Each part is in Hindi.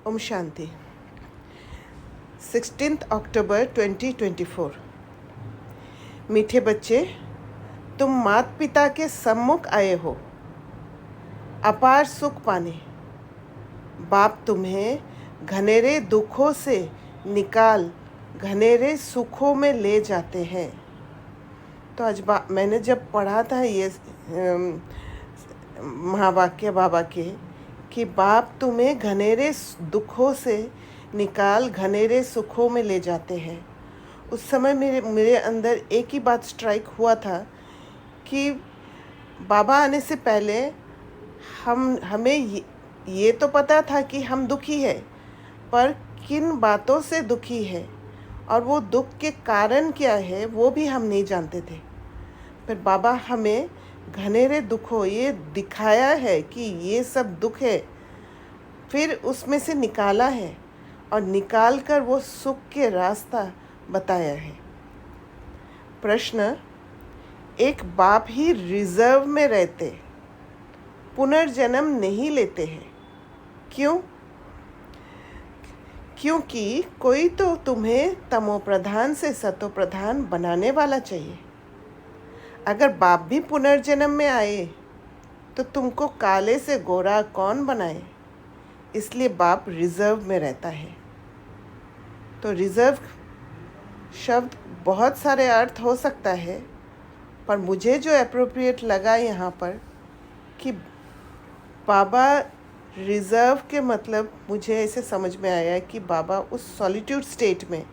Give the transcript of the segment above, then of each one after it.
ओम शांति। 16 अक्टूबर 2024। मीठे बच्चे, तुम माता पिता के सम्मुख आए हो अपार सुख पाने। बाप तुम्हें घनेरे दुखों से निकाल घनेरे सुखों में ले जाते हैं। तो आज मैंने जब पढ़ा था ये महावाक्य बाबा के कि बाप तुम्हें घनेरे दुखों से निकाल घनेरे सुखों में ले जाते हैं, उस समय मेरे अंदर एक ही बात स्ट्राइक हुआ था कि बाबा आने से पहले हमें ये तो पता था कि हम दुखी है, पर किन बातों से दुखी है और वो दुख के कारण क्या है वो भी हम नहीं जानते थे। फिर बाबा हमें घनेरे दुखों ये दिखाया है कि ये सब दुख है, फिर उसमें से निकाला है और निकाल कर वो सुख के रास्ता बताया है। प्रश्न, एक बाप ही रिजर्व में रहते पुनर्जन्म नहीं लेते हैं, क्यों? क्योंकि कोई तो तुम्हें तमोप्रधान से सतोप्रधान बनाने वाला चाहिए। अगर बाप भी पुनर्जन्म में आए तो तुमको काले से गोरा कौन बनाए? इसलिए बाप रिजर्व में रहता है। तो रिजर्व शब्द बहुत सारे अर्थ हो सकता है, पर मुझे जो एप्रोप्रिएट लगा यहाँ पर कि बाबा रिजर्व के मतलब मुझे ऐसे समझ में आया कि बाबा उस सॉलिट्यूड स्टेट में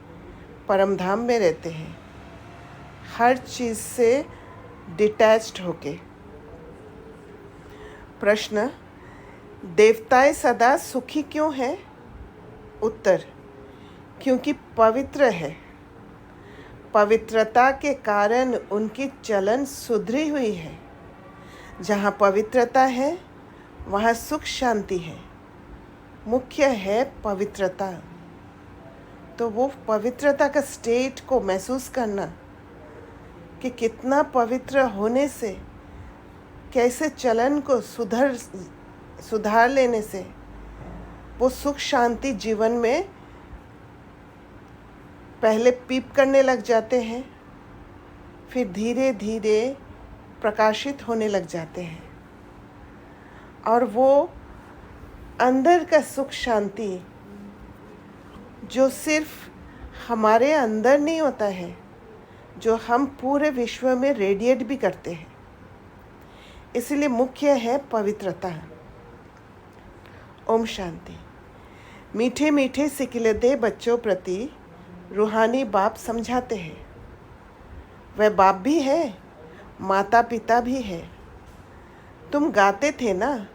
परमधाम में रहते हैं, हर चीज़ से डिटैच्ड होके। प्रश्न, देवताएं सदा सुखी क्यों हैं? उत्तर, क्योंकि पवित्र है। पवित्रता के कारण उनकी चलन सुधरी हुई है। जहाँ पवित्रता है वहाँ सुख शांति है। मुख्य है पवित्रता। तो वो पवित्रता का स्टेट को महसूस करना कि कितना पवित्र होने से कैसे चलन को सुधार लेने से वो सुख शांति जीवन में पहले पीप करने लग जाते हैं, फिर धीरे धीरे प्रकाशित होने लग जाते हैं। और वो अंदर का सुख शांति जो सिर्फ हमारे अंदर नहीं होता है, जो हम पूरे विश्व में रेडिएट भी करते हैं। इसलिए मुख्य है पवित्रता। ओम शांति। मीठे मीठे सिकिलदे बच्चों प्रति रूहानी बाप समझाते हैं। वह बाप भी है, माता पिता भी है। तुम गाते थे ना,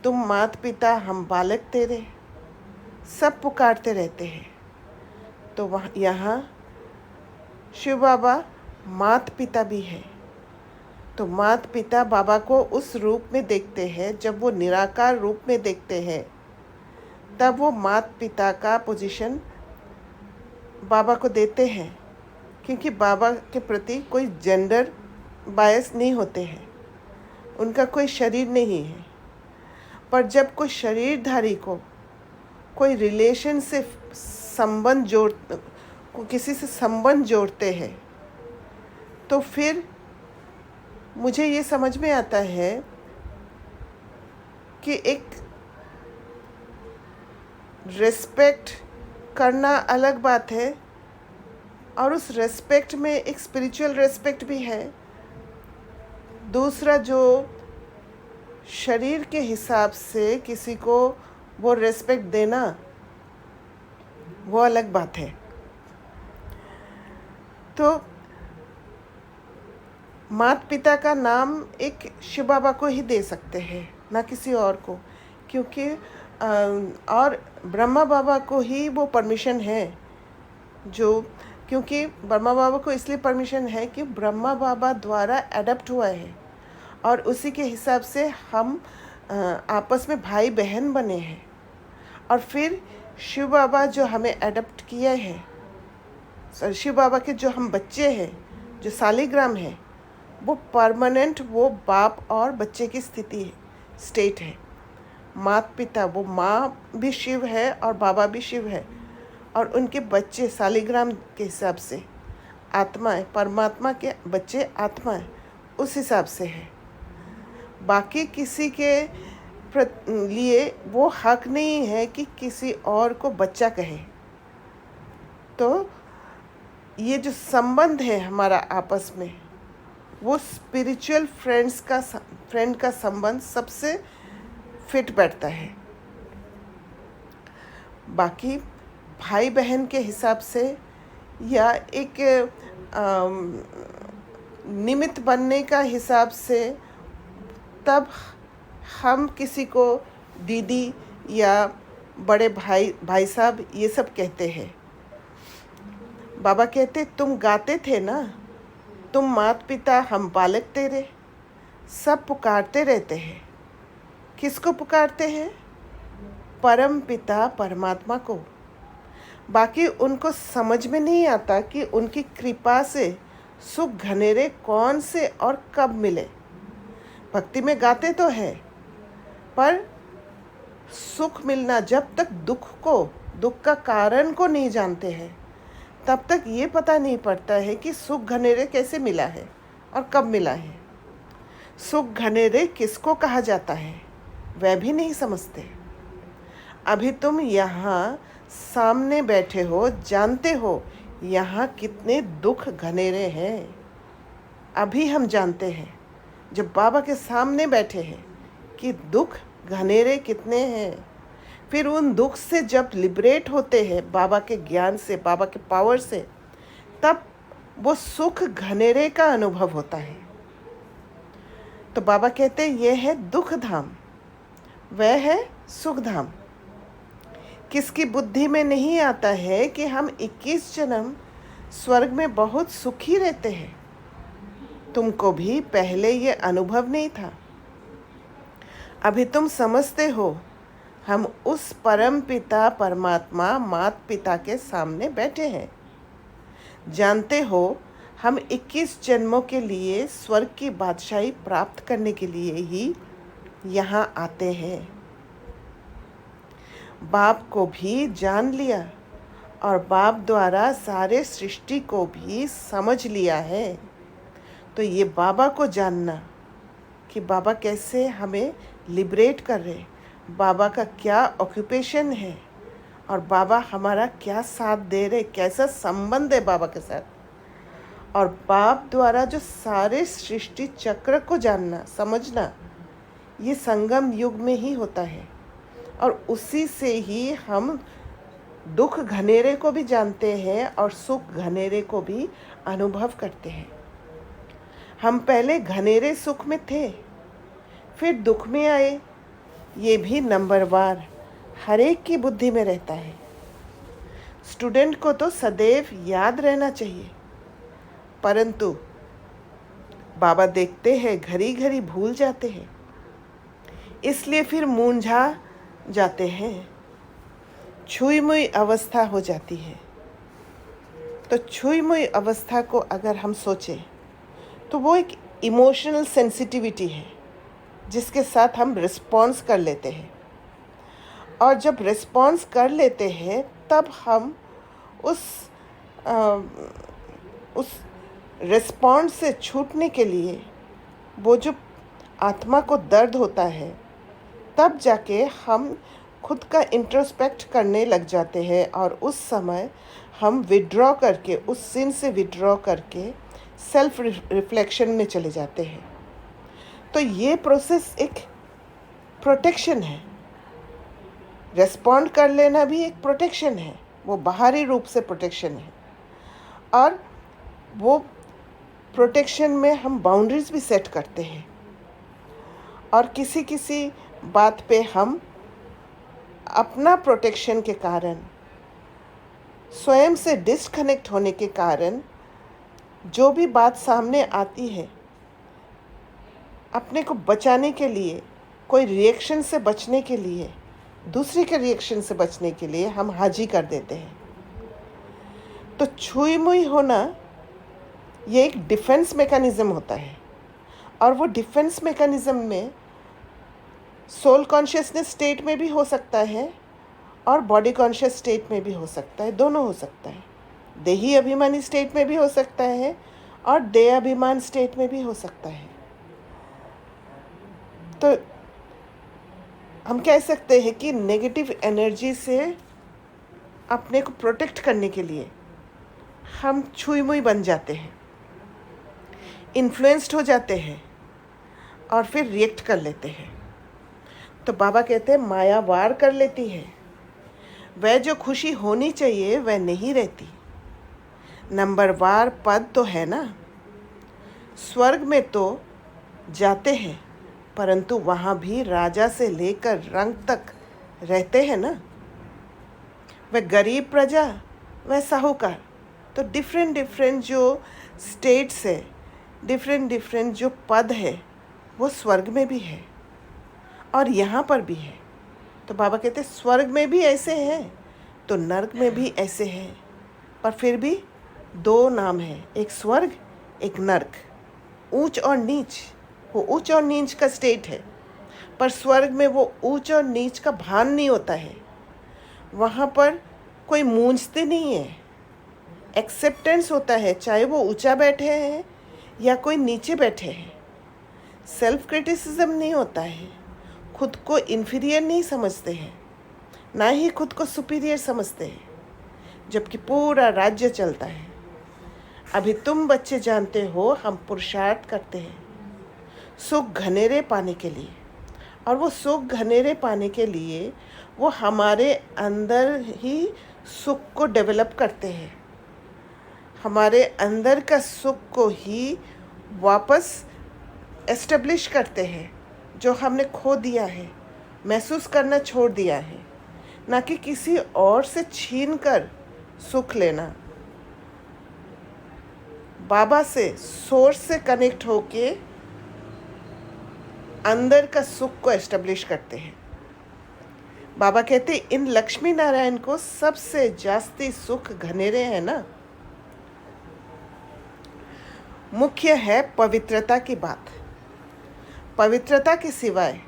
तुम माता पिता हम बालक तेरे, सब पुकारते रहते हैं। तो वहाँ यहाँ शिव बाबा माता पिता भी है। तो माता पिता बाबा को उस रूप में देखते हैं, जब वो निराकार रूप में देखते हैं तब वो माता पिता का पोजीशन बाबा को देते हैं, क्योंकि बाबा के प्रति कोई जेंडर बायस नहीं होते हैं, उनका कोई शरीर नहीं है। पर जब कोई शरीरधारी को कोई रिलेशन से किसी से संबंध जोड़ते हैं, तो फिर मुझे ये समझ में आता है कि एक रिस्पेक्ट करना अलग बात है, और उस रिस्पेक्ट में एक स्पिरिचुअल रिस्पेक्ट भी है। दूसरा, जो शरीर के हिसाब से किसी को वो रिस्पेक्ट देना, वो अलग बात है। तो माता पिता का नाम एक शिव बाबा को ही दे सकते हैं, ना किसी और को, क्योंकि और ब्रह्मा बाबा को ही वो परमिशन है, क्योंकि ब्रह्मा बाबा को इसलिए परमिशन है कि ब्रह्मा बाबा द्वारा एडप्ट हुआ है, और उसी के हिसाब से हम आपस में भाई बहन बने हैं। और फिर शिव बाबा जो हमें एडप्ट किया है, शिव बाबा के जो हम बच्चे हैं, जो सालिग्राम है, वो परमानेंट वो बाप और बच्चे की स्टेट है। माता पिता, वो माँ भी शिव है और बाबा भी शिव है, और उनके बच्चे शालिग्राम के हिसाब से आत्मा है, परमात्मा के बच्चे आत्मा है, उस हिसाब से है। बाकी किसी के लिए वो हक नहीं है कि किसी और को बच्चा कहे। तो ये जो संबंध है हमारा आपस में, वो स्पिरिचुअल फ्रेंड का संबंध सबसे फिट बैठता है। बाकी भाई बहन के हिसाब से या एक निमित्त बनने का हिसाब से, तब हम किसी को दीदी या बड़े भाई साहब ये सब कहते हैं। बाबा कहते तुम गाते थे ना, तुम माता पिता हम बालक तेरे, सब पुकारते रहते हैं। किसको पुकारते हैं? परम पिता परमात्मा को। बाकी उनको समझ में नहीं आता कि उनकी कृपा से सुख घनेरे कौन से और कब मिले। भक्ति में गाते तो है, पर सुख मिलना, जब तक दुख का कारण को नहीं जानते हैं, तब तक ये पता नहीं पड़ता है कि सुख घनेरे कैसे मिला है और कब मिला है। सुख घनेरे किसको कहा जाता है वह भी नहीं समझते। अभी तुम यहाँ सामने बैठे हो, जानते हो यहाँ कितने दुख घनेरे हैं। अभी हम जानते हैं, जब बाबा के सामने बैठे हैं, कि दुख घनेरे कितने हैं। फिर उन दुख से जब लिबरेट होते हैं बाबा के ज्ञान से, बाबा के पावर से, तब वो सुख घनेरे का अनुभव होता है। तो बाबा कहते हैं ये है दुख धाम, वह है सुख धाम। किसकी बुद्धि में नहीं आता है कि हम 21 जन्म स्वर्ग में बहुत सुखी रहते हैं। तुमको भी पहले ये अनुभव नहीं था। अभी तुम समझते हो हम उस परम पिता परमात्मा माता पिता के सामने बैठे हैं। जानते हो हम 21 जन्मों के लिए स्वर्ग की बादशाही प्राप्त करने के लिए ही यहाँ आते हैं। बाप को भी जान लिया और बाप द्वारा सारे सृष्टि को भी समझ लिया है। तो ये बाबा को जानना कि बाबा कैसे हमें लिबरेट कर रहे, बाबा का क्या ऑक्यूपेशन है और बाबा हमारा क्या साथ दे रहे, कैसा संबंध है बाबा के साथ, और बाप द्वारा जो सारे सृष्टि चक्र को जानना समझना, ये संगम युग में ही होता है। और उसी से ही हम दुख घनेरे को भी जानते हैं और सुख घनेरे को भी अनुभव करते हैं। हम पहले घनेरे सुख में थे, फिर दुख में आए, ये भी नंबरवार हर एक की बुद्धि में रहता है। स्टूडेंट को तो सदैव याद रहना चाहिए, परंतु बाबा देखते हैं घड़ी घड़ी भूल जाते हैं, इसलिए फिर मूंझा जाते हैं, छुई मुई अवस्था हो जाती है। तो छुई मुई अवस्था को अगर हम सोचें तो वो एक इमोशनल सेंसिटिविटी है जिसके साथ हम रिस्पॉन्स कर लेते हैं, और जब रिस्पॉन्स कर लेते हैं तब हम उस रिस्पॉन्स से छूटने के लिए, वो जो आत्मा को दर्द होता है, तब जाके हम खुद का इंट्रोस्पेक्ट करने लग जाते हैं, और उस समय हम विड्रॉ करके, उस सिन से विड्रॉ करके सेल्फ रिफ्लेक्शन में चले जाते हैं। तो ये प्रोसेस एक प्रोटेक्शन है। रेस्पॉन्ड कर लेना भी एक प्रोटेक्शन है, वो बाहरी रूप से प्रोटेक्शन है, और वो प्रोटेक्शन में हम बाउंड्रीज भी सेट करते हैं, और किसी किसी बात पे हम अपना प्रोटेक्शन के कारण, स्वयं से डिस्कनेक्ट होने के कारण, जो भी बात सामने आती है, अपने को बचाने के लिए, कोई रिएक्शन से बचने के लिए, दूसरे के रिएक्शन से बचने के लिए हम हाजी कर देते हैं। तो छुई मुई होना ये एक डिफेंस मैकेनिज़्म होता है, और वो डिफेंस मैकेनिज़्म में सोल कॉन्शियसनेस स्टेट में भी हो सकता है और बॉडी कॉन्शियस स्टेट में भी हो सकता है, दोनों हो सकता है। देही अभिमानी स्टेट में भी हो सकता है और देह अभिमान स्टेट में भी हो सकता है। तो हम कह सकते हैं कि नेगेटिव एनर्जी से अपने को प्रोटेक्ट करने के लिए हम छुई मुई बन जाते हैं, इन्फ्लुएंस्ड हो जाते हैं और फिर रिएक्ट कर लेते हैं। तो बाबा कहते हैं माया वार कर लेती है, वह जो खुशी होनी चाहिए वह नहीं रहती। नंबरवार पद तो है ना, स्वर्ग में तो जाते हैं परंतु वहाँ भी राजा से लेकर रंग तक रहते हैं ना। वह गरीब प्रजा, वह साहूकार। तो डिफरेंट डिफरेंट जो स्टेट्स है, डिफरेंट डिफरेंट जो पद है, वो स्वर्ग में भी है और यहाँ पर भी है। तो बाबा कहते हैं स्वर्ग में भी ऐसे हैं तो नर्क में भी ऐसे हैं, पर फिर भी दो नाम है, एक स्वर्ग एक नर्क। ऊंच और नीच, वो ऊंच और नीच का स्टेट है, पर स्वर्ग में वो ऊंच और नीच का भान नहीं होता है। वहाँ पर कोई मूंझते नहीं है, एक्सेप्टेंस होता है, चाहे वो ऊंचा बैठे हैं या कोई नीचे बैठे हैं। सेल्फ क्रिटिसिज्म नहीं होता है, खुद को इन्फीरियर नहीं समझते हैं, ना ही खुद को सुपीरियर समझते हैं, जबकि पूरा राज्य चलता है। अभी तुम बच्चे जानते हो हम पुरुषार्थ करते हैं सुख घनेरे पाने के लिए, और वो सुख घनेरे पाने के लिए वो हमारे अंदर ही सुख को डेवलप करते हैं, हमारे अंदर का सुख को ही वापस एस्टेब्लिश करते हैं, जो हमने खो दिया है, महसूस करना छोड़ दिया है, ना कि किसी और से छीन कर सुख लेना। बाबा से, सोर्स से कनेक्ट होके अंदर का सुख को एस्टेब्लिश करते हैं। बाबा कहते हैं इन लक्ष्मी नारायण को सबसे जास्ती सुख घनेरे हैं ना। मुख्य है पवित्रता की बात। पवित्रता के सिवाय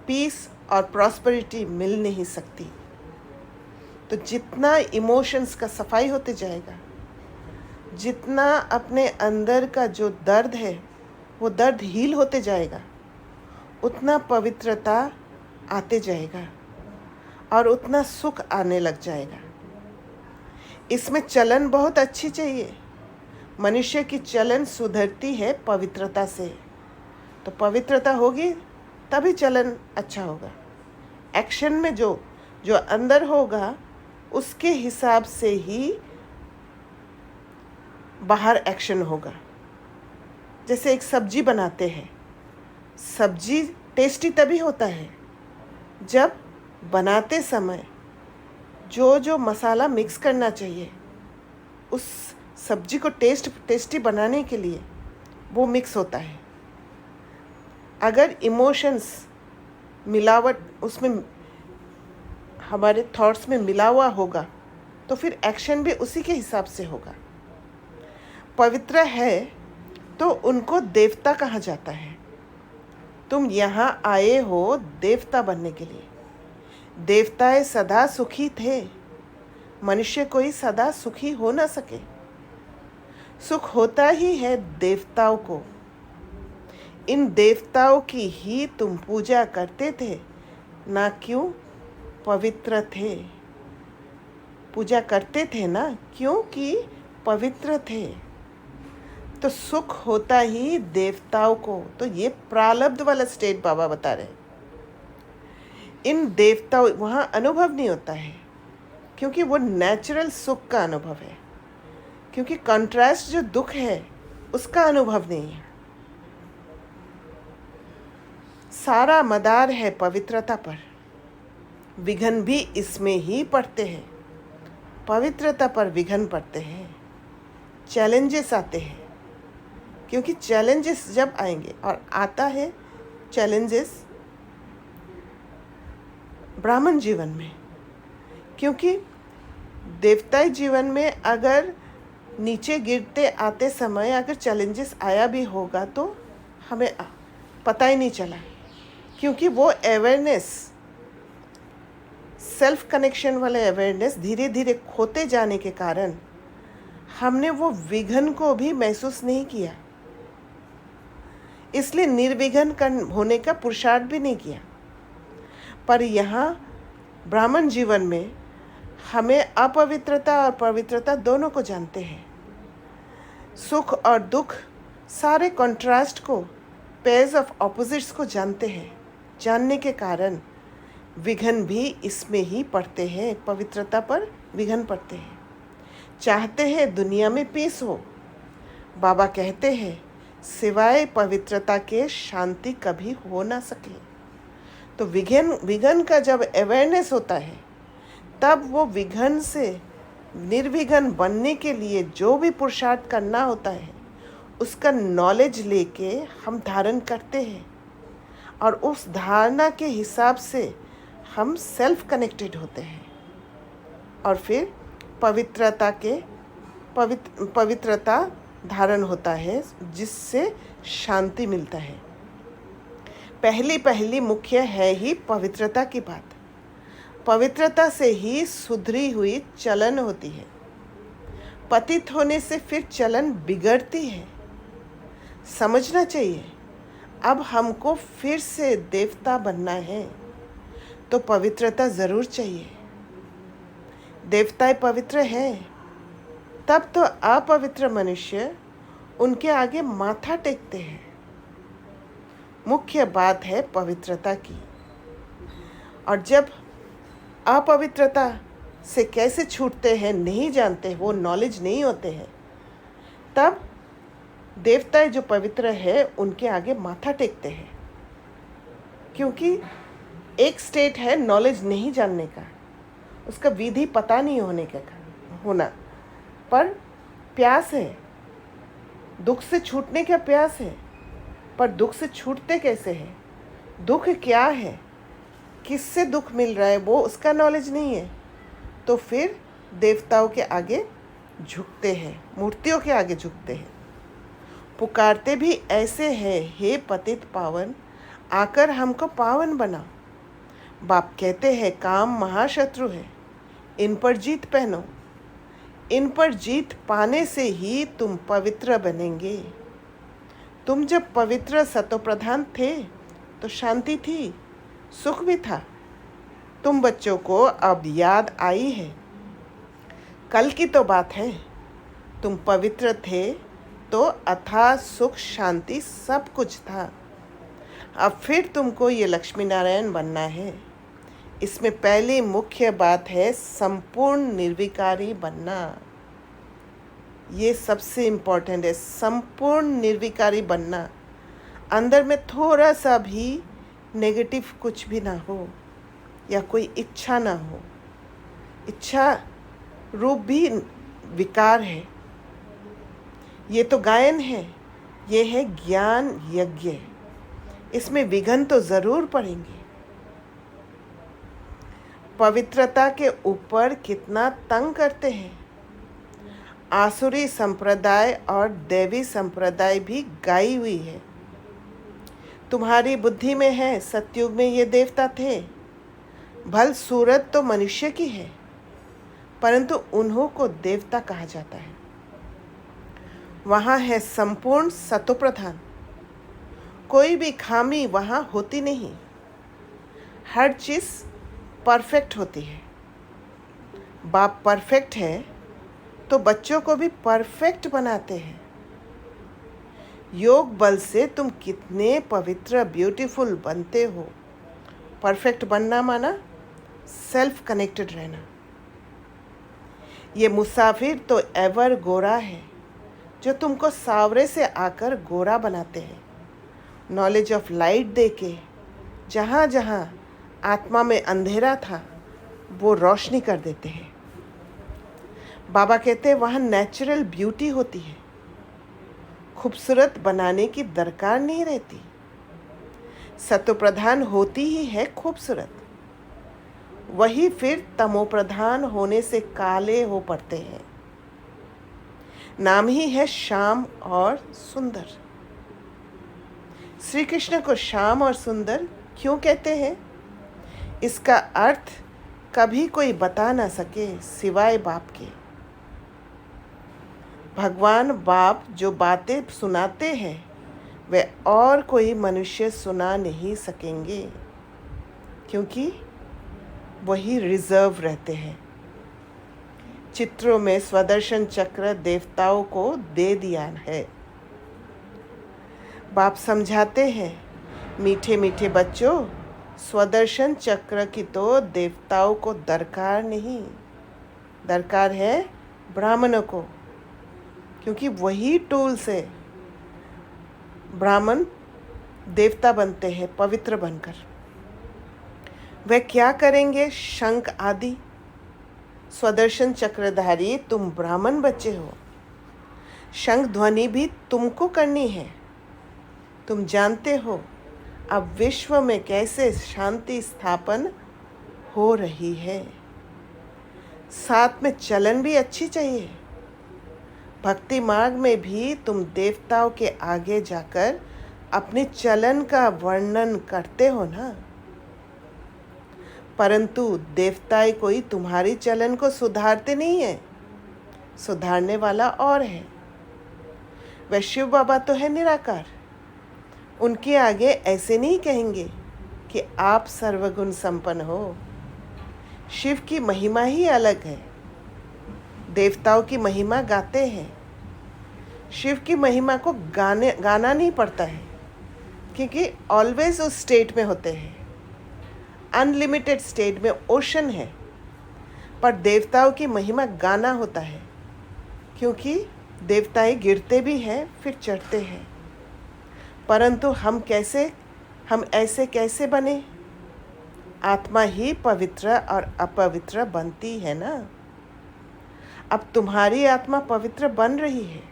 पीस और प्रॉस्पेरिटी मिल नहीं सकती। तो जितना इमोशंस का सफाई होते जाएगा, जितना अपने अंदर का जो दर्द है वो दर्द हील होते जाएगा, उतना पवित्रता आते जाएगा और उतना सुख आने लग जाएगा। इसमें चलन बहुत अच्छी चाहिए। मनुष्य की चलन सुधरती है पवित्रता से। तो पवित्रता होगी तभी चलन अच्छा होगा। एक्शन में जो जो अंदर होगा उसके हिसाब से ही बाहर एक्शन होगा। जैसे एक सब्जी बनाते हैं, सब्जी टेस्टी तभी होता है जब बनाते समय जो जो मसाला मिक्स करना चाहिए उस सब्जी को टेस्टी बनाने के लिए वो मिक्स होता है। अगर इमोशंस मिलावट उसमें हमारे थॉट्स में मिला हुआ होगा तो फिर एक्शन भी उसी के हिसाब से होगा। पवित्र है तो उनको देवता कहा जाता है। तुम यहाँ आए हो देवता बनने के लिए। देवताएं सदा सुखी थे, मनुष्य कोई सदा सुखी हो ना सके। सुख होता ही है देवताओं को। इन देवताओं की ही तुम पूजा करते थे, ना क्यों पवित्र थे। पूजा करते थे ना क्योंकि पवित्र थे। तो सुख होता ही देवताओं को। तो ये प्रारब्ध वाला स्टेट बाबा बता रहे। इन देवताओं वहाँ अनुभव नहीं होता है क्योंकि वो नेचुरल सुख का अनुभव है, क्योंकि कंट्रास्ट जो दुख है उसका अनुभव नहीं है। सारा मदार है पवित्रता पर, विघ्न भी इसमें ही पड़ते हैं। पवित्रता पर विघ्न पड़ते हैं, चैलेंजेस आते हैं, क्योंकि चैलेंजेस जब आएंगे, और आता है चैलेंजेस ब्राह्मण जीवन में, क्योंकि देवताई जीवन में अगर नीचे गिरते आते समय अगर चैलेंजेस आया भी होगा तो हमें पता ही नहीं चला। क्योंकि वो अवेयरनेस, सेल्फ कनेक्शन वाले अवेयरनेस धीरे धीरे खोते जाने के कारण हमने वो विघन को भी महसूस नहीं किया, इसलिए निर्विघन होने का पुरुषार्थ भी नहीं किया। पर यहाँ ब्राह्मण जीवन में हमें अपवित्रता और पवित्रता दोनों को जानते हैं, सुख और दुख, सारे कॉन्ट्रास्ट को, पेयर्स ऑफ ऑपोजिट्स को जानते हैं। जानने के कारण विघन भी इसमें ही पड़ते हैं, पवित्रता पर विघन पड़ते हैं। चाहते हैं दुनिया में पीस हो, बाबा कहते हैं सिवाय पवित्रता के शांति कभी हो ना सके। तो विघन का जब अवेयरनेस होता है, तब वो विघन से निर्विघन बनने के लिए जो भी पुरुषार्थ करना होता है, उसका नॉलेज लेके हम धारण करते हैं, और उस धारणा के हिसाब से हम सेल्फ कनेक्टेड होते हैं, और फिर पवित्रता धारण होता है, जिससे शांति मिलता है। पहली मुख्य है ही पवित्रता की बात। पवित्रता से ही सुधरी हुई चलन होती है। पतित होने से फिर चलन बिगड़ती है। समझना चाहिए, अब हमको फिर से देवता बनना है तो पवित्रता ज़रूर चाहिए। देवताएं पवित्र हैं, तब तो अपवित्र मनुष्य उनके आगे माथा टेकते हैं। मुख्य बात है पवित्रता की। और जब अपवित्रता से कैसे छूटते हैं नहीं जानते, वो नॉलेज नहीं होते हैं, तब देवताएं जो पवित्र है उनके आगे माथा टेकते हैं। क्योंकि एक स्टेट है नॉलेज नहीं जानने का, उसका विधि पता नहीं होना, पर प्यास है, दुख से छूटने का प्यास है। पर दुख से छूटते कैसे हैं, दुख क्या है, किससे दुख मिल रहा है, वो उसका नॉलेज नहीं है। तो फिर देवताओं के आगे झुकते हैं, मूर्तियों के आगे झुकते हैं। पुकारते भी ऐसे हैं, हे पतित पावन, आकर हमको पावन बनाओ। बाप कहते हैं काम महाशत्रु है, इन पर जीत पहनो। इन पर जीत पाने से ही तुम पवित्र बनेंगे। तुम जब पवित्र सतोप्रधान थे तो शांति थी, सुख भी था। तुम बच्चों को अब याद आई है, कल की तो बात है। तुम पवित्र थे तो अथाह सुख शांति सब कुछ था। अब फिर तुमको ये लक्ष्मी नारायण बनना है। इसमें पहली मुख्य बात है संपूर्ण निर्विकारी बनना। ये सबसे इम्पोर्टेंट है, संपूर्ण निर्विकारी बनना। अंदर में थोड़ा सा भी नेगेटिव कुछ भी ना हो, या कोई इच्छा ना हो। इच्छा रूप भी विकार है। ये तो गायन है, ये है ज्ञान यज्ञ। इसमें विघन तो ज़रूर पड़ेंगे। पवित्रता के ऊपर कितना तंग करते हैं। आसुरी संप्रदाय और देवी संप्रदाय भी गाई हुई है। तुम्हारी बुद्धि में है, सतयुग में ये देवता थे। भल सूरत तो मनुष्य की है, परंतु उन्हों को देवता कहा जाता है। वहाँ है संपूर्ण सतोप्रधान, कोई भी खामी वहाँ होती नहीं। हर चीज़ परफेक्ट होती है। बाप परफेक्ट है तो बच्चों को भी परफेक्ट बनाते हैं। योग बल से तुम कितने पवित्र ब्यूटीफुल बनते हो। परफेक्ट बनना माना सेल्फ कनेक्टेड रहना। ये मुसाफिर तो एवर गोरा है, जो तुमको सावरे से आकर गोरा बनाते हैं। नॉलेज ऑफ लाइट देके जहाँ जहाँ आत्मा में अंधेरा था वो रोशनी कर देते हैं। बाबा कहते हैं वहाँ नेचुरल ब्यूटी होती है, खूबसूरत बनाने की दरकार नहीं रहती। सतोप्रधान होती ही है खूबसूरत, वही फिर तमोप्रधान होने से काले हो पड़ते हैं। नाम ही है श्याम और सुंदर। श्री कृष्ण को श्याम और सुंदर क्यों कहते हैं? इसका अर्थ कभी कोई बता ना सके सिवाय बाप के। भगवान बाप जो बातें सुनाते हैं वे और कोई मनुष्य सुना नहीं सकेंगे, क्योंकि वही रिजर्व रहते हैं। चित्रों में स्वदर्शन चक्र देवताओं को दे दिया है। बाप समझाते हैं, मीठे मीठे बच्चों, स्वदर्शन चक्र की तो देवताओं को दरकार नहीं, दरकार है ब्राह्मणों को, क्योंकि वही टूल से ब्राह्मण देवता बनते हैं पवित्र बनकर। वे क्या करेंगे? शंख आदि। स्वदर्शन चक्रधारी तुम ब्राह्मण बच्चे हो, शंख ध्वनि भी तुमको करनी है। तुम जानते हो अब विश्व में कैसे शांति स्थापन हो रही है। साथ में चलन भी अच्छी चाहिए। भक्ति मार्ग में भी तुम देवताओं के आगे जाकर अपने चलन का वर्णन करते हो ना, परंतु देवताएं कोई तुम्हारी चलन को सुधारते नहीं है, सुधारने वाला और है। वह शिव बाबा तो है निराकार, उनके आगे ऐसे नहीं कहेंगे कि आप सर्वगुण संपन्न हो। शिव की महिमा ही अलग है। देवताओं की महिमा गाते हैं, शिव की महिमा को गाना नहीं पड़ता है, क्योंकि ऑलवेज उस स्टेट में होते हैं। अनलिमिटेड स्टेट में ओशन है, पर देवताओं की महिमा गाना होता है, क्योंकि देवताएं गिरते भी हैं फिर चढ़ते हैं। परंतु हम ऐसे कैसे बने? आत्मा ही पवित्र और अपवित्र बनती है ना। अब तुम्हारी आत्मा पवित्र बन रही है।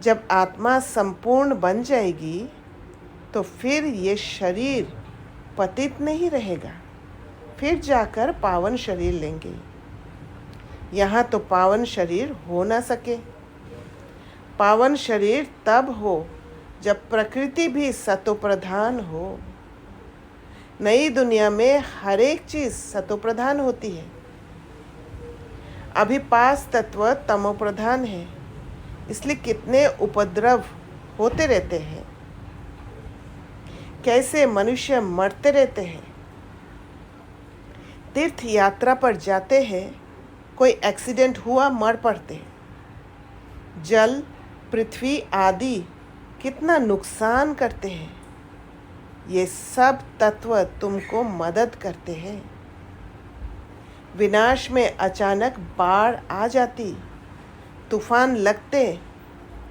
जब आत्मा संपूर्ण बन जाएगी तो फिर ये शरीर पतित नहीं रहेगा, फिर जाकर पावन शरीर लेंगे। यहाँ तो पावन शरीर हो ना सके। पावन शरीर तब हो जब प्रकृति भी सतोप्रधान हो। नई दुनिया में हर एक चीज़ सतोप्रधान होती है। अभी 5 तत्व तमोप्रधान है, इसलिए कितने उपद्रव होते रहते हैं, कैसे मनुष्य मरते रहते हैं। तीर्थ यात्रा पर जाते हैं, कोई एक्सीडेंट हुआ मर पड़ते। जल, पृथ्वी आदि कितना नुकसान करते हैं। ये सब तत्व तुमको मदद करते हैं। विनाश में अचानक बाढ़ आ जाती, तूफान लगते,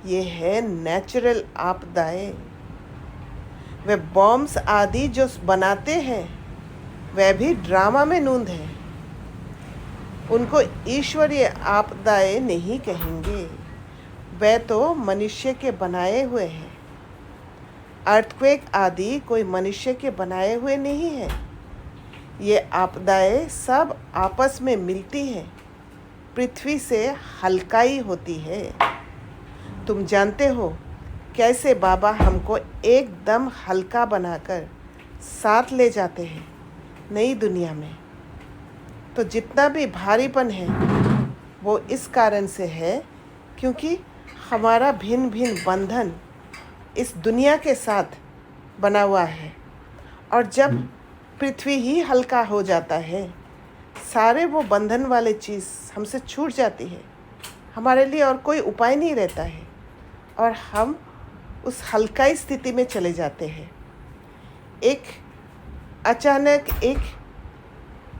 ये है नेचुरल आपदाएं। वे बॉम्ब्स आदि जो बनाते हैं वह भी ड्रामा में नूंद है। उनको ईश्वरीय आपदाएं नहीं कहेंगे, वे तो मनुष्य के बनाए हुए हैं। अर्थक्वेक आदि कोई मनुष्य के बनाए हुए नहीं हैं। ये आपदाएं सब आपस में मिलती हैं, पृथ्वी से हल्काई होती है। तुम जानते हो कैसे बाबा हमको एकदम हल्का बनाकर साथ ले जाते हैं नई दुनिया में। तो जितना भी भारीपन है वो इस कारण से है क्योंकि हमारा भिन्न भिन्न बंधन इस दुनिया के साथ बना हुआ है। और जब पृथ्वी ही हल्का हो जाता है, सारे वो बंधन वाले चीज़ हमसे छूट जाती है। हमारे लिए और कोई उपाय नहीं रहता है और हम उस हल्काई स्थिति में चले जाते हैं। एक अचानक एक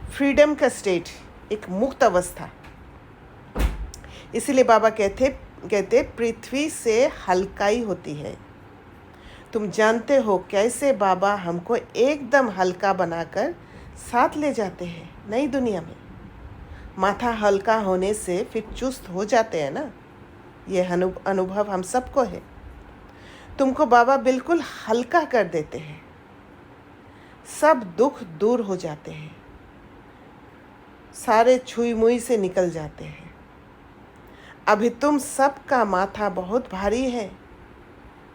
फ्रीडम का स्टेट, एक मुक्त अवस्था। इसीलिए बाबा कहते पृथ्वी से हल्काई होती है। तुम जानते हो कैसे बाबा हमको एकदम हल्का बनाकर साथ ले जाते हैं नई दुनिया में। माथा हल्का होने से फिर चुस्त हो जाते हैं ना, ये अनुभव हम सबको है। तुमको बाबा बिल्कुल हल्का कर देते हैं, सब दुख दूर हो जाते हैं, सारे छुई मुई से निकल जाते हैं। अभी तुम सबका माथा बहुत भारी है,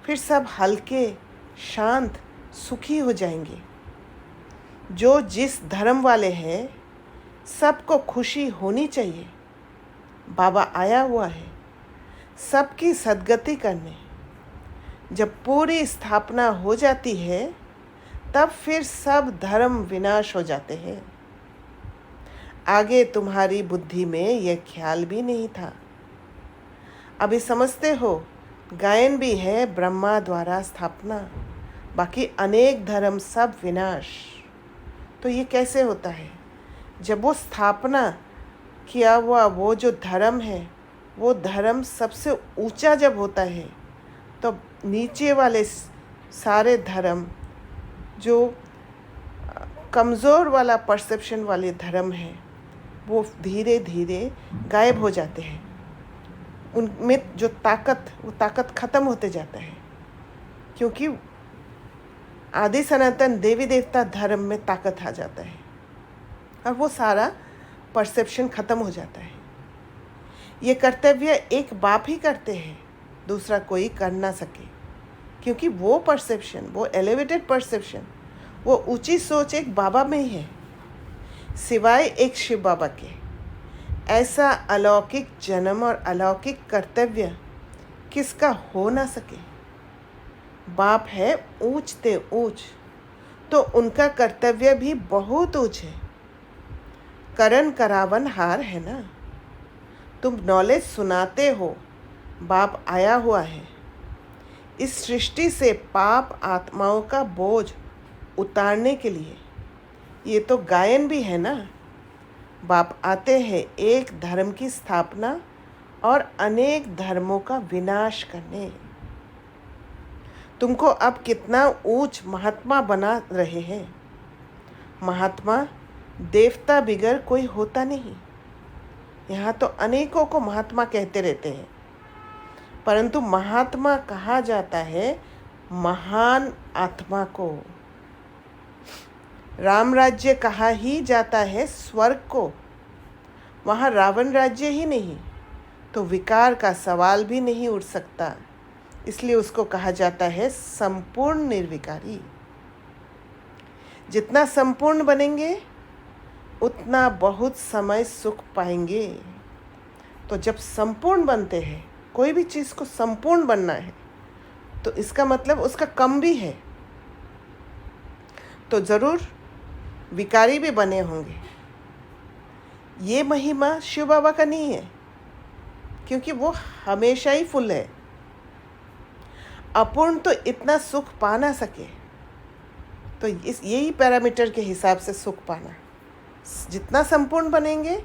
फिर सब हल्के, शांत, सुखी हो जाएंगे। जो जिस धर्म वाले हैं सबको खुशी होनी चाहिए। बाबा आया हुआ है सबकी सद्गति करने। जब पूरी स्थापना हो जाती है तब फिर सब धर्म विनाश हो जाते हैं। आगे तुम्हारी बुद्धि में यह ख्याल भी नहीं था। अभी समझते हो गायन भी है ब्रह्मा द्वारा स्थापना, बाकी अनेक धर्म सब विनाश। तो ये कैसे होता है? जब वो स्थापना किया हुआ वो जो धर्म है, वो धर्म सबसे ऊंचा जब होता है तो नीचे वाले सारे धर्म जो कमज़ोर वाला परसेप्शन वाले धर्म हैं वो धीरे धीरे गायब हो जाते हैं। उनमें जो वो ताकत ख़त्म होते जाता है, क्योंकि आदि सनातन देवी देवता धर्म में ताकत आ जाता है और वो सारा परसेप्शन ख़त्म हो जाता है। ये कर्तव्य एक बाप ही करते हैं, दूसरा कोई कर ना सके, क्योंकि वो परसेप्शन, वो एलिवेटेड परसेप्शन, वो ऊंची सोच एक बाबा में ही है, सिवाय एक शिव बाबा के। ऐसा अलौकिक जन्म और अलौकिक कर्तव्य किसका हो ना सके। बाप है ऊंचते ऊंच, तो उनका कर्तव्य भी बहुत ऊंच है। करण करावन हार है ना। तुम नॉलेज सुनाते हो, बाप आया हुआ है इस सृष्टि से पाप आत्माओं का बोझ उतारने के लिए। ये तो गायन भी है ना। बाप आते हैं एक धर्म की स्थापना और अनेक धर्मों का विनाश करने। तुमको अब कितना ऊंच महात्मा बना रहे हैं। महात्मा देवता बिगर कोई होता नहीं। यहाँ तो अनेकों को महात्मा कहते रहते हैं, परंतु महात्मा कहा जाता है महान आत्मा को। राम राज्य कहा ही जाता है स्वर्ग को। वहाँ रावण राज्य ही नहीं तो विकार का सवाल भी नहीं उठ सकता, इसलिए उसको कहा जाता है संपूर्ण निर्विकारी। जितना संपूर्ण बनेंगे उतना बहुत समय सुख पाएंगे। तो जब संपूर्ण बनते हैं, कोई भी चीज़ को संपूर्ण बनना है तो इसका मतलब उसका कम भी है, तो ज़रूर विकारी भी बने होंगे। ये महिमा शिव बाबा का नहीं है, क्योंकि वो हमेशा ही फुल है। अपूर्ण तो इतना सुख पा ना सके, तो यही पैरामीटर के हिसाब से सुख पाना। जितना संपूर्ण बनेंगे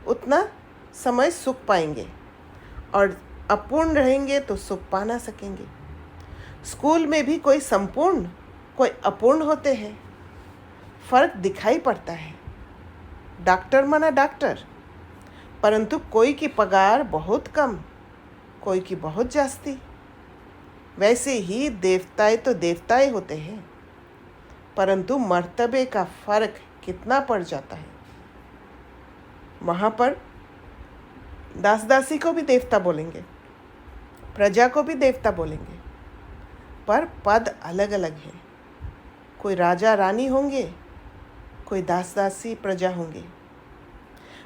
उतना समय सुख पाएंगे, और अपूर्ण रहेंगे तो सुख पा ना सकेंगे। स्कूल में भी कोई संपूर्ण कोई अपूर्ण होते हैं, फर्क दिखाई पड़ता है। डॉक्टर माना डॉक्टर, परंतु कोई की पगार बहुत कम, कोई की बहुत जास्ती। वैसे ही देवताएं तो देवताएं होते हैं, परंतु मर्तबे का फर्क कितना पड़ जाता है। वहाँ पर दास दासी को भी देवता बोलेंगे, प्रजा को भी देवता बोलेंगे, पर पद अलग अलग है। कोई राजा रानी होंगे, कोई दास दासी प्रजा होंगे।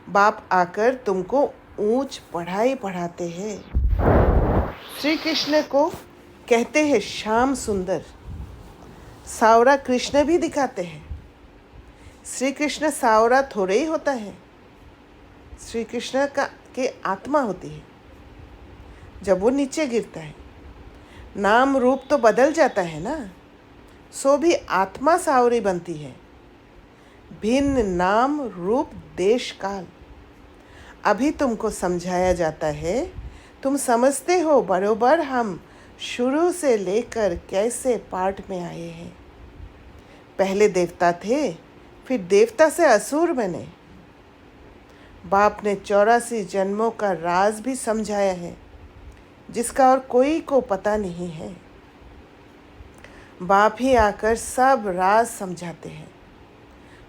बाप आकर तुमको ऊंच पढ़ाई पढ़ाते हैं। श्री कृष्ण को कहते हैं श्याम सुंदर, सावरा कृष्ण भी दिखाते हैं। श्री कृष्ण सावरा थोड़े ही होता है, श्री कृष्ण के आत्मा होती है। जब वो नीचे गिरता है, नाम रूप तो बदल जाता है ना, सो भी आत्मा सावरी बनती है। भिन्न नाम रूप देश काल। अभी तुमको समझाया जाता है, तुम समझते हो बरोबर हम शुरू से लेकर कैसे पाठ में आए हैं। पहले देवता थे, फिर देवता से असुर बने। बाप ने 84 जन्मों का राज भी समझाया है, जिसका और कोई को पता नहीं है। बाप ही आकर सब राज समझाते हैं।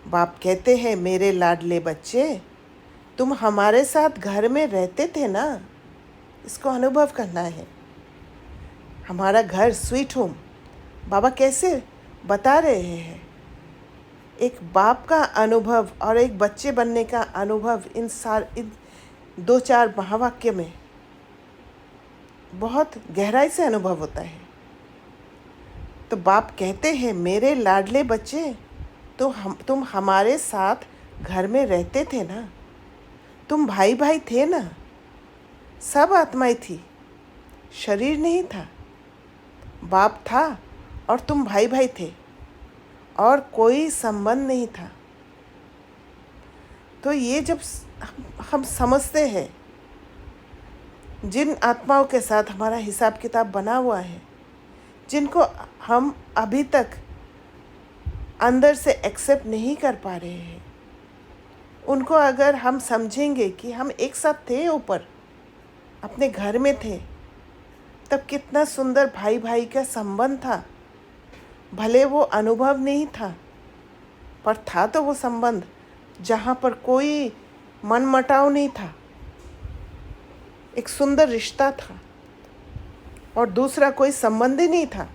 बाप कहते हैं, मेरे लाडले बच्चे, तुम हमारे साथ घर में रहते थे ना, इसको अनुभव करना है। हमारा घर स्वीट होम। बाबा कैसे बता रहे हैं, एक बाप का अनुभव और एक बच्चे बनने का अनुभव इन 2-4 महावाक्य में बहुत गहराई से अनुभव होता है। तो बाप कहते हैं, मेरे लाडले बच्चे, तो तुम हमारे साथ घर में रहते थे ना, तुम भाई भाई थे ना, सब आत्माएं थी, शरीर नहीं था, बाप था और तुम भाई भाई थे और कोई संबंध नहीं था। तो ये जब हम समझते हैं, जिन आत्माओं के साथ हमारा हिसाब किताब बना हुआ है, जिनको हम अभी तक अंदर से एक्सेप्ट नहीं कर पा रहे हैं, उनको अगर हम समझेंगे कि हम एक साथ थे, ऊपर अपने घर में थे, तब कितना सुंदर भाई भाई का संबंध था। भले वो अनुभव नहीं था, पर था तो वो संबंध जहाँ पर कोई मनमुटाव नहीं था, एक सुंदर रिश्ता था। और दूसरा कोई संबंध ही नहीं था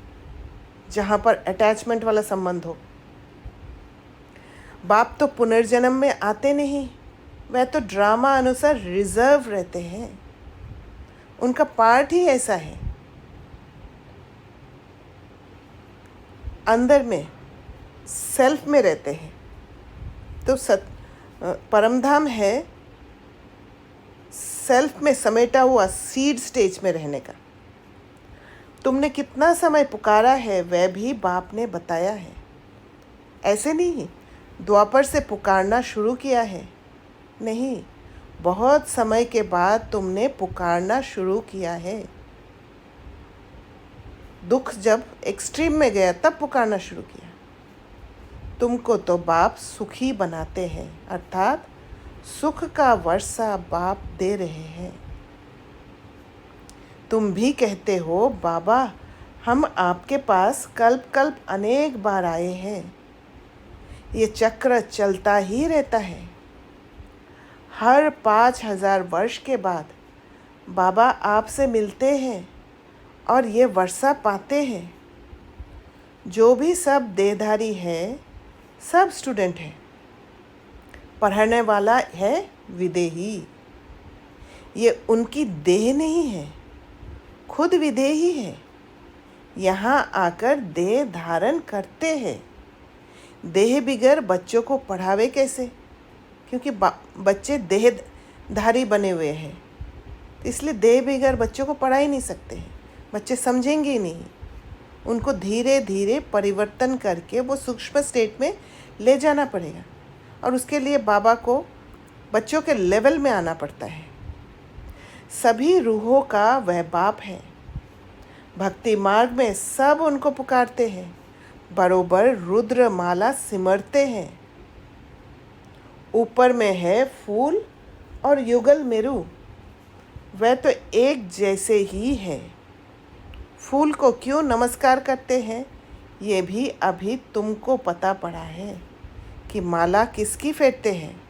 जहाँ पर अटैचमेंट वाला संबंध हो। बाप तो पुनर्जन्म में आते नहीं, वह तो ड्रामा अनुसार रिजर्व रहते हैं, उनका पार्ट ही ऐसा है। अंदर में सेल्फ में रहते हैं। तो परमधाम है सेल्फ में समेटा हुआ सीड स्टेज में रहने का। तुमने कितना समय पुकारा है वह भी बाप ने बताया है। ऐसे नहीं द्वापर से पुकारना शुरू किया है, नहीं, बहुत समय के बाद तुमने पुकारना शुरू किया है। दुख जब एक्सट्रीम में गया तब पुकारना शुरू किया। तुमको तो बाप सुखी बनाते हैं, अर्थात सुख का वर्षा बाप दे रहे हैं। तुम भी कहते हो, बाबा हम आपके पास कल्प कल्प अनेक बार आए हैं। ये चक्र चलता ही रहता है। हर 5000 वर्ष के बाद बाबा आपसे मिलते हैं और ये वर्षा पाते हैं। जो भी सब देहधारी है, सब स्टूडेंट है, पढ़ाने वाला है विदेही। ये उनकी देह नहीं है, खुद विदेही है, यहाँ आकर देह धारण करते हैं। देह बिगर बच्चों को पढ़ावे कैसे? क्योंकि बच्चे देहधारी बने हुए हैं, इसलिए देह बिगर बच्चों को पढ़ा ही नहीं सकते हैं। बच्चे समझेंगे ही नहीं। उनको धीरे धीरे परिवर्तन करके वो सूक्ष्म स्टेट में ले जाना पड़ेगा, और उसके लिए बाबा को बच्चों के लेवल में आना पड़ता है। सभी रूहों का वह बाप है। भक्ति मार्ग में सब उनको पुकारते हैं, बरोबर रुद्र माला सिमरते हैं। ऊपर में है फूल और युगल मेरू, वह तो एक जैसे ही है। फूल को क्यों नमस्कार करते हैं, ये भी अभी तुमको पता पड़ा है कि माला किसकी फेरते हैं।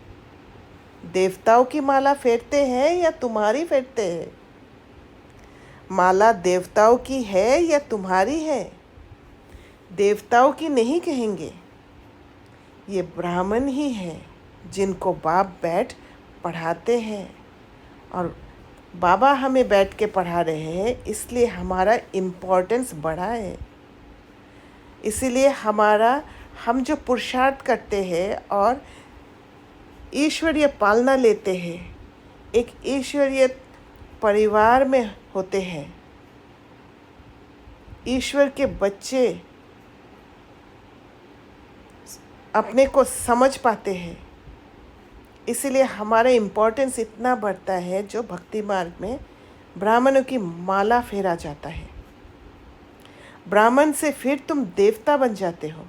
देवताओं की माला फेरते हैं या तुम्हारी फेरते हैं? माला देवताओं की है या तुम्हारी है? देवताओं की नहीं कहेंगे, ये ब्राह्मण ही हैं जिनको बाप बैठ पढ़ाते हैं। और बाबा हमें बैठ के पढ़ा रहे हैं, इसलिए हमारा इम्पोर्टेंस बढ़ा है। इसीलिए हम जो पुरुषार्थ करते हैं और ईश्वरीय पालना लेते हैं, एक ईश्वरीय परिवार में होते हैं, ईश्वर के बच्चे अपने को समझ पाते हैं। इसीलिए हमारा इम्पोर्टेंस इतना बढ़ता है। जो भक्ति मार्ग में ब्राह्मणों की माला फेरा जाता है, ब्राह्मण से फिर तुम देवता बन जाते हो।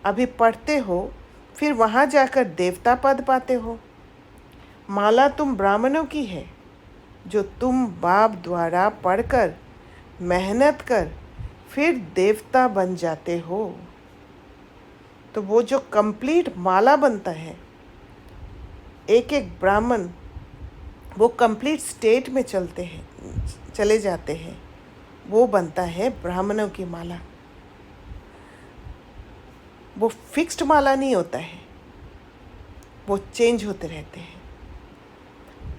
अभी पढ़ते हो, फिर वहाँ जाकर देवता पद पाते हो। माला तुम ब्राह्मणों की है, जो तुम बाप द्वारा पढ़कर मेहनत कर फिर देवता बन जाते हो। तो वो जो कंप्लीट माला बनता है, एक एक ब्राह्मण वो कंप्लीट स्टेट में चले जाते हैं, वो बनता है ब्राह्मणों की माला। वो फिक्स्ड माला नहीं होता है, वो चेंज होते रहते हैं।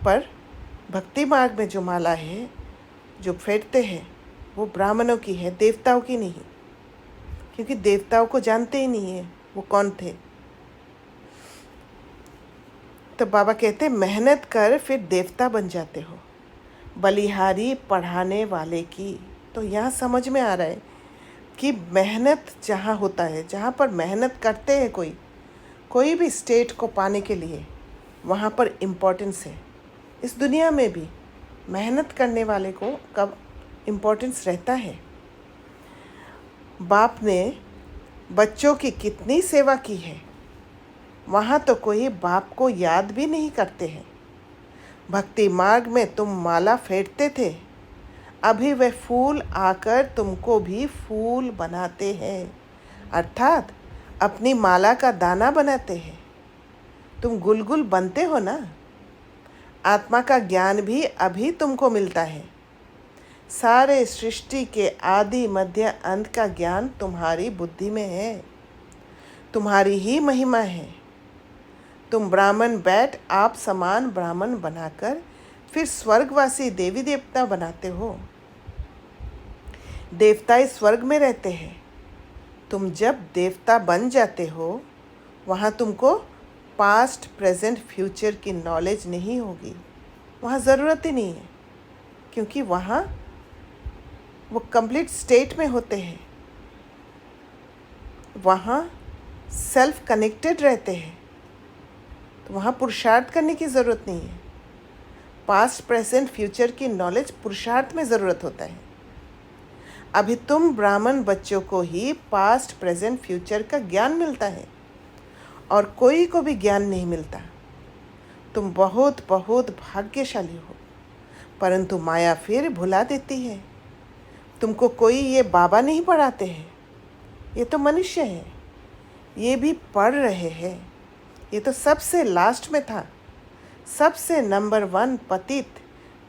पर भक्ति मार्ग में जो माला है, जो फेरते हैं, वो ब्राह्मणों की है, देवताओं की नहीं, क्योंकि देवताओं को जानते ही नहीं है वो कौन थे। तो बाबा कहते मेहनत कर फिर देवता बन जाते हो, बलिहारी पढ़ाने वाले की। तो यहाँ समझ में आ रहा है कि मेहनत जहाँ होता है, जहाँ पर मेहनत करते हैं कोई भी स्टेट को पाने के लिए, वहाँ पर इम्पोर्टेंस है। इस दुनिया में भी मेहनत करने वाले को कब इम्पोर्टेंस रहता है। बाप ने बच्चों की कितनी सेवा की है, वहाँ तो कोई बाप को याद भी नहीं करते हैं। भक्ति मार्ग में तुम माला फेरते थे, अभी वे फूल आकर तुमको भी फूल बनाते हैं, अर्थात अपनी माला का दाना बनाते हैं। तुम गुलगुल बनते हो ना। आत्मा का ज्ञान भी अभी तुमको मिलता है। सारे सृष्टि के आदि मध्य अंत का ज्ञान तुम्हारी बुद्धि में है, तुम्हारी ही महिमा है। तुम ब्राह्मण बैठ आप समान ब्राह्मण बनाकर फिर स्वर्गवासी देवी देवता बनाते हो। देवता इस स्वर्ग में रहते हैं। तुम जब देवता बन जाते हो, वहाँ तुमको पास्ट प्रेजेंट फ्यूचर की नॉलेज नहीं होगी, वहाँ ज़रूरत ही नहीं है, क्योंकि वहाँ वो कंप्लीट स्टेट में होते हैं। वहाँ सेल्फ कनेक्टेड रहते हैं, तो वहाँ पुरुषार्थ करने की ज़रूरत नहीं है। पास्ट प्रेजेंट फ्यूचर की नॉलेज पुरुषार्थ में ज़रूरत होता है। अभी तुम ब्राह्मण बच्चों को ही पास्ट प्रेजेंट फ्यूचर का ज्ञान मिलता है और कोई को भी ज्ञान नहीं मिलता। तुम बहुत बहुत भाग्यशाली हो, परंतु माया फिर भुला देती है। तुमको कोई ये बाबा नहीं पढ़ाते हैं, ये तो मनुष्य है, ये भी पढ़ रहे हैं। ये तो सबसे लास्ट में था, सबसे नंबर 1 पतित,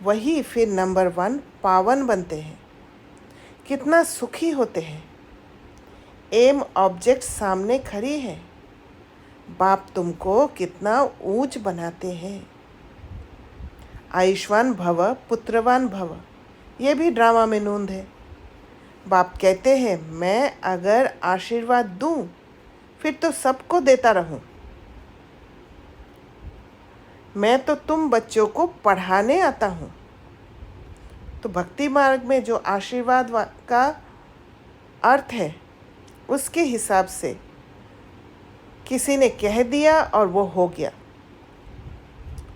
वही फिर नंबर 1 पावन बनते हैं। कितना सुखी होते हैं। एम ऑब्जेक्ट सामने खड़ी है, बाप तुमको कितना ऊंच बनाते हैं। आयुष्मान भव पुत्रवान भव, ये भी ड्रामा में नोंद है। बाप कहते हैं मैं अगर आशीर्वाद दूं फिर तो सबको देता रहूं। मैं तो तुम बच्चों को पढ़ाने आता हूं। तो भक्ति मार्ग में जो आशीर्वाद का अर्थ है, उसके हिसाब से किसी ने कह दिया और वो हो गया,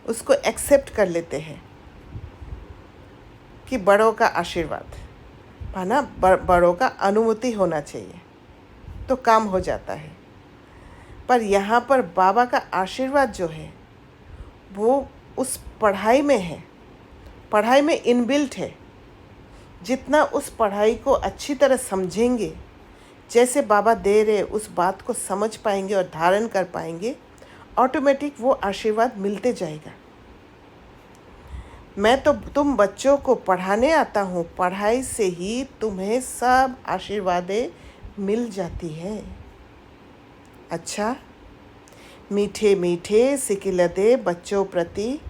उसको एक्सेप्ट कर लेते हैं कि बड़ों का आशीर्वाद माना, बड़ों का अनुमति होना चाहिए तो काम हो जाता है। पर यहाँ पर बाबा का आशीर्वाद जो है वो उस पढ़ाई में है, पढ़ाई में इनबिल्ट है। जितना उस पढ़ाई को अच्छी तरह समझेंगे, जैसे बाबा दे रहे उस बात को समझ पाएंगे और धारण कर पाएंगे, ऑटोमेटिक वो आशीर्वाद मिलते जाएगा। मैं तो तुम बच्चों को पढ़ाने आता हूँ, पढ़ाई से ही तुम्हें सब आशीर्वादें मिल जाती हैं। अच्छा, मीठे मीठे सिकिलदे बच्चों प्रति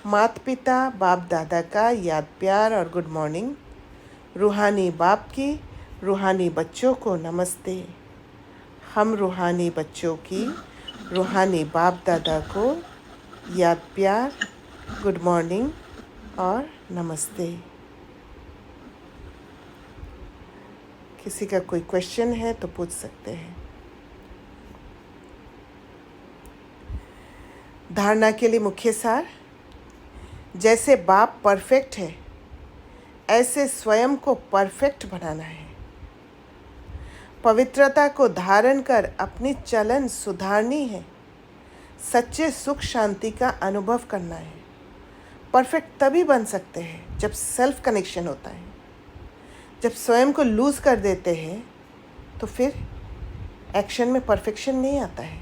माता पिता बाप दादा का याद प्यार और गुड मॉर्निंग। रूहानी बाप की रूहानी बच्चों को नमस्ते। हम रूहानी बच्चों की रूहानी बाप दादा को याद प्यार, गुड मॉर्निंग और नमस्ते। किसी का कोई क्वेश्चन है तो पूछ सकते हैं। धारणा के लिए मुख्य सार, जैसे बाप परफेक्ट है, ऐसे स्वयं को परफेक्ट बनाना है। पवित्रता को धारण कर अपनी चलन सुधारनी है। सच्चे सुख शांति का अनुभव करना है। परफेक्ट तभी बन सकते हैं जब सेल्फ कनेक्शन होता है। जब स्वयं को लूज़ कर देते हैं तो फिर एक्शन में परफेक्शन नहीं आता है,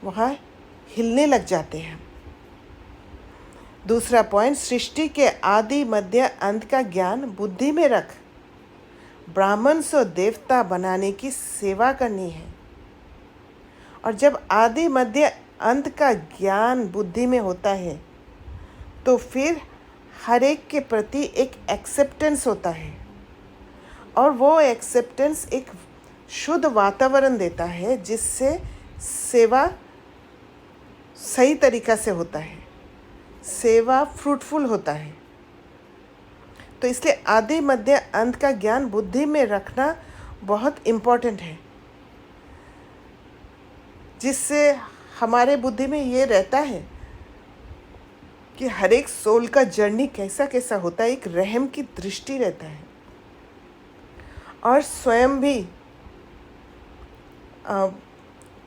वहाँ हिलने लग जाते हैं। दूसरा पॉइंट, सृष्टि के आदि मध्य अंत का ज्ञान बुद्धि में रख। ब्राह्मण से देवता बनाने की सेवा करनी है। और जब आदि मध्य अंत का ज्ञान बुद्धि में होता है तो फिर हर एक के प्रति एक एक्सेप्टेंस होता है, और वो एक्सेप्टेंस एक शुद्ध वातावरण देता है जिससे सेवा सही तरीक़ा से होता है, सेवा फ्रूटफुल होता है। तो इसलिए आदि मध्य अंत का ज्ञान बुद्धि में रखना बहुत इम्पोर्टेंट है, जिससे हमारे बुद्धि में ये रहता है कि हर एक सोल का जर्नी कैसा कैसा होता है, एक रहम की दृष्टि रहता है, और स्वयं भी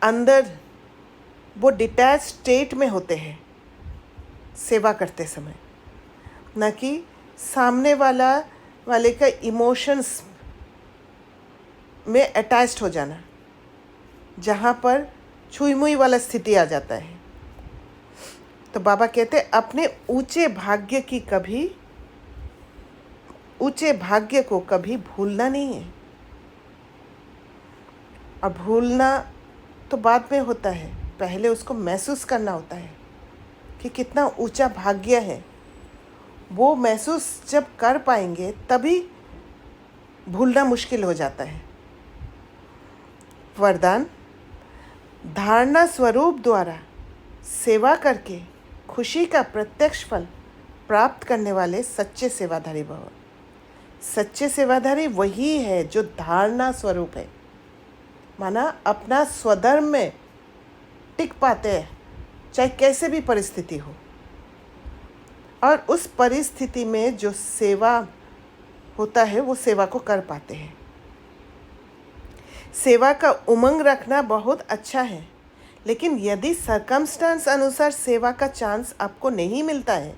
अंदर वो डिटैच स्टेट में होते हैं सेवा करते समय, न कि सामने वाले का इमोशंस में अटैच्ड हो जाना, जहाँ पर छुई मुई वाला स्थिति आ जाता है। तो बाबा कहते अपने ऊंचे भाग्य को कभी भूलना नहीं है। और भूलना तो बाद में होता है, पहले उसको महसूस करना होता है कि कितना ऊंचा भाग्य है। वो महसूस जब कर पाएंगे तभी भूलना मुश्किल हो जाता है। वरदान: धारणा स्वरूप द्वारा सेवा करके खुशी का प्रत्यक्ष फल प्राप्त करने वाले सच्चे सेवाधारी भव। सच्चे सेवाधारी वही है जो धारणा स्वरूप है, माना अपना स्वधर्म में टिक पाते हैं, चाहे कैसे भी परिस्थिति हो, और उस परिस्थिति में जो सेवा होता है वो सेवा को कर पाते हैं। सेवा का उमंग रखना बहुत अच्छा है, लेकिन यदि सर्कमस्टांस अनुसार सेवा का चांस आपको नहीं मिलता है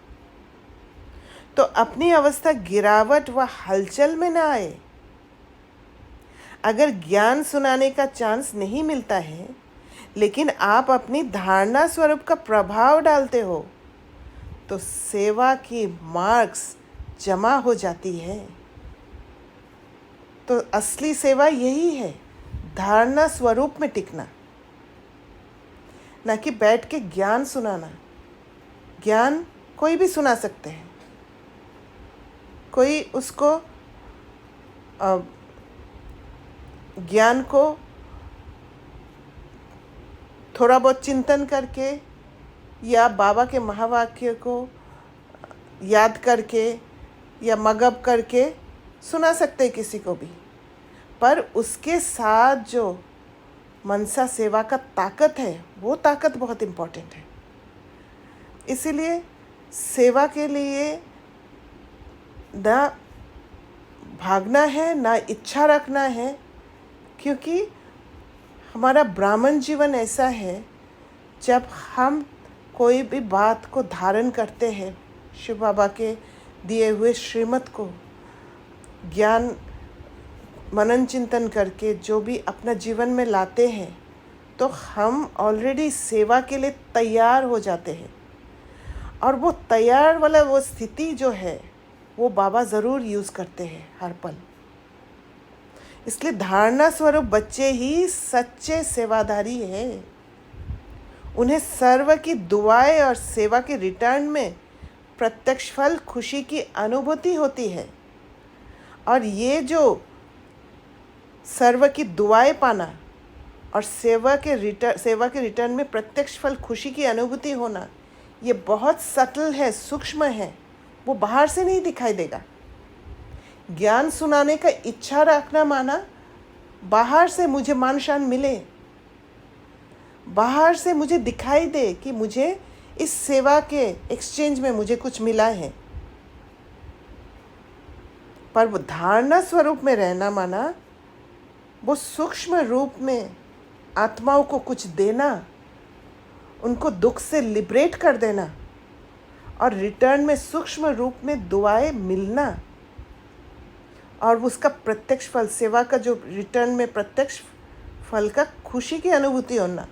तो अपनी अवस्था गिरावट व हलचल में ना आए। अगर ज्ञान सुनाने का चांस नहीं मिलता है लेकिन आप अपनी धारणा स्वरूप का प्रभाव डालते हो तो सेवा की मार्क्स जमा हो जाती है। तो असली सेवा यही है, धारणा स्वरूप में टिकना, ना कि बैठ के ज्ञान सुनाना। ज्ञान कोई भी सुना सकते हैं, कोई उसको ज्ञान को थोड़ा बहुत चिंतन करके या बाबा के महावाक्य को याद करके या मगअप करके सुना सकते हैं किसी को भी, पर उसके साथ जो मनसा सेवा का ताकत है वो ताकत बहुत इम्पोर्टेंट है। इसीलिए सेवा के लिए ना भागना है ना इच्छा रखना है, क्योंकि हमारा ब्राह्मण जीवन ऐसा है, जब हम कोई भी बात को धारण करते हैं, शिव बाबा के दिए हुए श्रीमत को ज्ञान मनन चिंतन करके जो भी अपना जीवन में लाते हैं, तो हम ऑलरेडी सेवा के लिए तैयार हो जाते हैं। और वो तैयार वाला वो स्थिति जो है वो बाबा ज़रूर यूज़ करते हैं हर पल। इसलिए धारणा स्वरूप बच्चे ही सच्चे सेवाधारी हैं। उन्हें सर्व की दुआएं और सेवा के रिटर्न में प्रत्यक्ष फल खुशी की अनुभूति होती है। और ये जो सर्व की दुआएं पाना और सेवा के रिटर्न में प्रत्यक्ष फल खुशी की अनुभूति होना, ये बहुत सटल है, सूक्ष्म है, वो बाहर से नहीं दिखाई देगा। ज्ञान सुनाने का इच्छा रखना माना बाहर से मुझे मान शान मिले, बाहर से मुझे दिखाई दे कि मुझे इस सेवा के एक्सचेंज में मुझे कुछ मिला है, पर वो धारणा स्वरूप में रहना माना वो सूक्ष्म रूप में आत्माओं को कुछ देना, उनको दुख से लिबरेट कर देना और रिटर्न में सूक्ष्म रूप में दुआएं मिलना, और उसका प्रत्यक्ष फल, सेवा का जो रिटर्न में प्रत्यक्ष फल का खुशी की अनुभूति होना,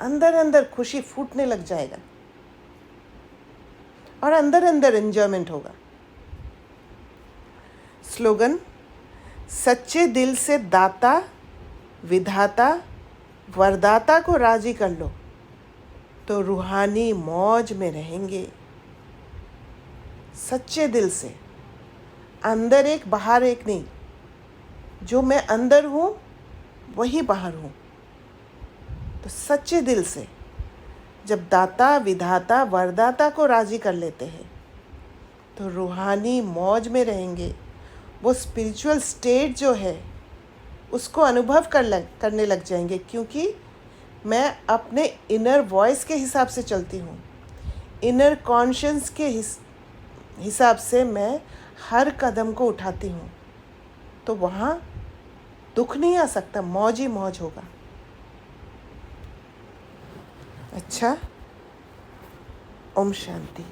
अंदर अंदर खुशी फूटने लग जाएगा और अंदर अंदर एंजॉयमेंट होगा। स्लोगन: सच्चे दिल से दाता, विधाता वरदाता को राज़ी कर लो तो रूहानी मौज में रहेंगे। सच्चे दिल से, अंदर एक बाहर एक नहीं, जो मैं अंदर हूँ वही बाहर हूँ। तो सच्चे दिल से जब दाता विधाता वरदाता को राज़ी कर लेते हैं तो रूहानी मौज में रहेंगे। वो स्पिरिचुअल स्टेट जो है उसको अनुभव करने लग जाएंगे, क्योंकि मैं अपने इनर वॉइस के हिसाब से चलती हूँ। इनर कॉन्शियस के हिसाब से मैं हर कदम को उठाती हूँ। तो वहाँ दुख नहीं आ सकता, मौज ही मौज होगा। अच्छा, ओम शांति।